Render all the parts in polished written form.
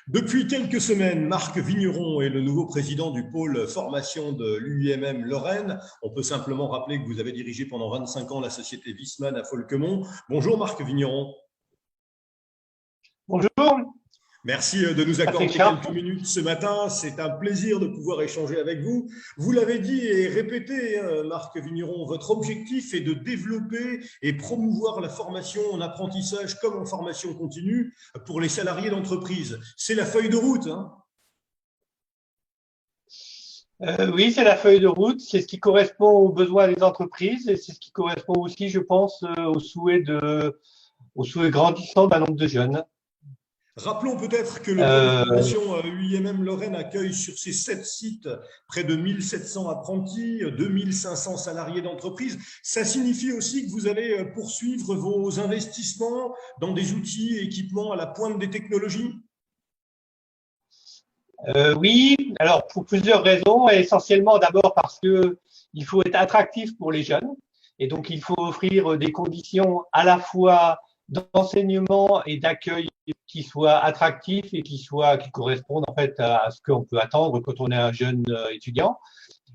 Depuis quelques semaines, Marc Vigneron est le nouveau président du pôle formation de l'UIMM Lorraine. On peut simplement rappeler que vous avez dirigé pendant 25 ans la société Viessmann à Folquemont. Bonjour Marc Vigneron. Bonjour, Merci de nous Patrick accorder Sharp. quelques minutes ce matin. C'est un plaisir de pouvoir échanger avec vous. Vous l'avez dit et répété, Marc Vigneron, votre objectif est de développer et promouvoir la formation en apprentissage comme en formation continue pour les salariés d'entreprise. C'est la feuille de route, hein. Oui, c'est la feuille de route, c'est ce qui correspond aux besoins des entreprises et c'est ce qui correspond aussi, je pense, aux souhaits grandissants d'un nombre de jeunes. Rappelons peut-être que le pôle Euh, formation UIMM Lorraine accueille sur ses 7 sites près de 1700 apprentis, 2500 salariés d'entreprise. Ça signifie aussi que vous allez poursuivre vos investissements dans des outils et équipements à la pointe des technologies. oui, alors pour plusieurs raisons, et essentiellement d'abord parce que il faut être attractif pour les jeunes et donc il faut offrir des conditions à la fois d'enseignement et d'accueil qui soient attractifs et qui correspondent en fait à ce qu'on peut attendre quand on est un jeune étudiant.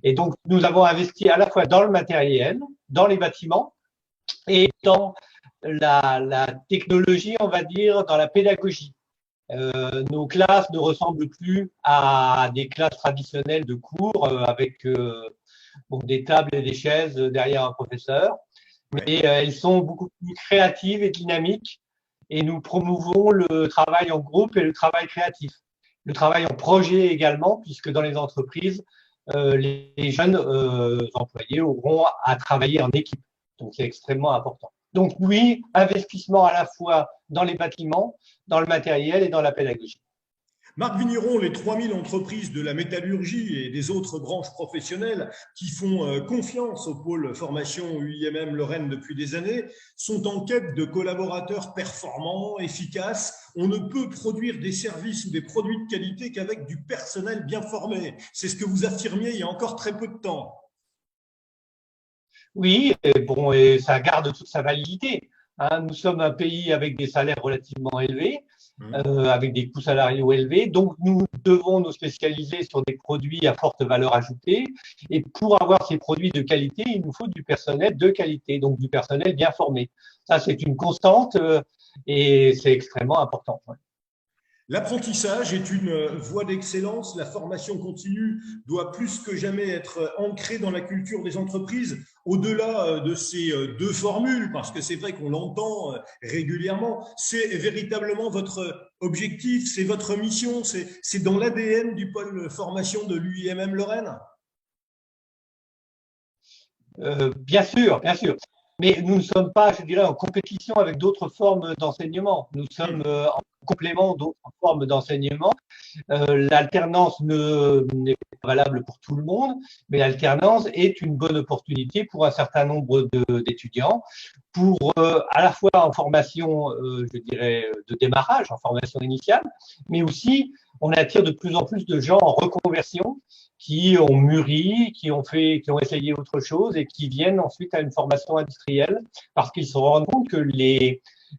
Et donc, nous avons investi à la fois dans le matériel, dans les bâtiments et dans la technologie, on va dire, dans la pédagogie. Nos classes ne ressemblent plus à des classes traditionnelles de cours avec bon, des tables et des chaises derrière un professeur, Ouais. mais elles sont beaucoup plus créatives et dynamiques et nous promouvons le travail en groupe et le travail créatif. Le travail en projet également, puisque dans les entreprises, les jeunes employés auront à travailler en équipe. Donc, c'est extrêmement important. Donc, oui, investissement à la fois dans les bâtiments, dans le matériel et dans la pédagogie. Marc Vigneron, les 3000 entreprises de la métallurgie et des autres branches professionnelles qui font confiance au pôle formation UIMM Lorraine depuis des années sont en quête de collaborateurs performants, efficaces. On ne peut produire des services ou des produits de qualité qu'avec du personnel bien formé. C'est ce que vous affirmiez il y a encore très peu de temps. Oui, et bon, et ça garde toute sa validité. Hein. Nous sommes un pays avec des salaires relativement élevés, avec des coûts salariaux élevés, donc nous devons nous spécialiser sur des produits à forte valeur ajoutée. Et pour avoir ces produits de qualité, il nous faut du personnel de qualité, donc du personnel bien formé. Ça, c'est une constante et c'est extrêmement important. Ouais. L'apprentissage est une voie d'excellence. La formation continue doit plus que jamais être ancrée dans la culture des entreprises, au-delà de ces deux formules, parce que c'est vrai qu'on l'entend régulièrement. C'est véritablement votre objectif, c'est votre mission, c'est dans l'ADN du pôle formation de l'UIMM Lorraine. Bien sûr, bien sûr. Mais nous ne sommes pas, je dirais, en compétition avec d'autres formes d'enseignement. Nous sommes en complément d'autres formes d'enseignement. L'alternance n'est pas valable pour tout le monde, mais l'alternance est une bonne opportunité pour un certain nombre d'étudiants, pour à la fois en formation, je dirais, de démarrage, en formation initiale, mais aussi on attire de plus en plus de gens en reconversion qui ont mûri, qui ont essayé autre chose et qui viennent ensuite à une formation industrielle parce qu'ils se rendent compte que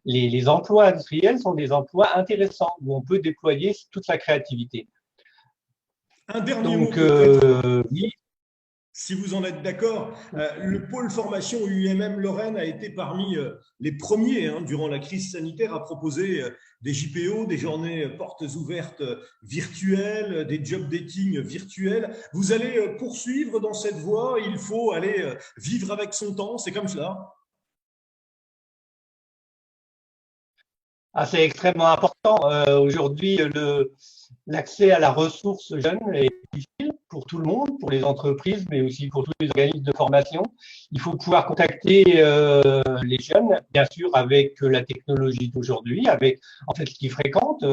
les emplois industriels sont des emplois intéressants où on peut déployer toute sa créativité. Un dernier mot Donc, peut-être. oui, Si vous en êtes d'accord, le pôle formation UMM Lorraine a été parmi les premiers durant la crise sanitaire à proposer des JPO, des journées portes ouvertes virtuelles, des job dating virtuels. Vous allez poursuivre dans cette voie, il faut aller vivre avec son temps, c'est comme cela. ah, c'est extrêmement important. Aujourd'hui, l'accès à la ressource jeune est difficile pour tout le monde, pour les entreprises, mais aussi pour tous les organismes de formation. Il faut pouvoir contacter les jeunes, bien sûr, avec la technologie d'aujourd'hui, avec en fait ce qu'ils fréquentent,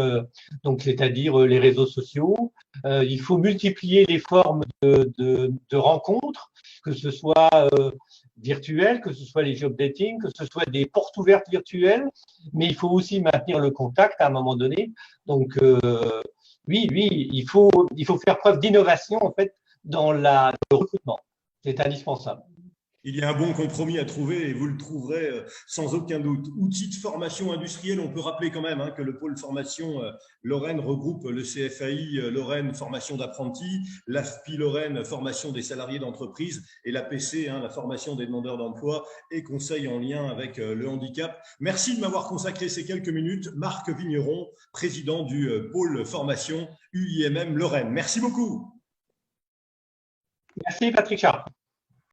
donc c'est-à-dire les réseaux sociaux. Il faut multiplier les formes de rencontres, que ce soit virtuelles, que ce soit les job dating, que ce soit des portes ouvertes virtuelles, mais il faut aussi maintenir le contact à un moment donné. Donc, oui, il faut faire preuve d'innovation en fait dans le recrutement. C'est indispensable. Il y a un bon compromis à trouver et vous le trouverez sans aucun doute. Outils de formation industrielle, on peut rappeler quand même que le pôle formation Lorraine regroupe le CFAI Lorraine formation d'apprentis, l'AFPI Lorraine formation des salariés d'entreprise et l'APC, la formation des demandeurs d'emploi et conseil en lien avec le handicap. Merci de m'avoir consacré ces quelques minutes. Marc Vigneron, président du pôle formation UIMM Lorraine. Merci beaucoup. Merci Patrick Char.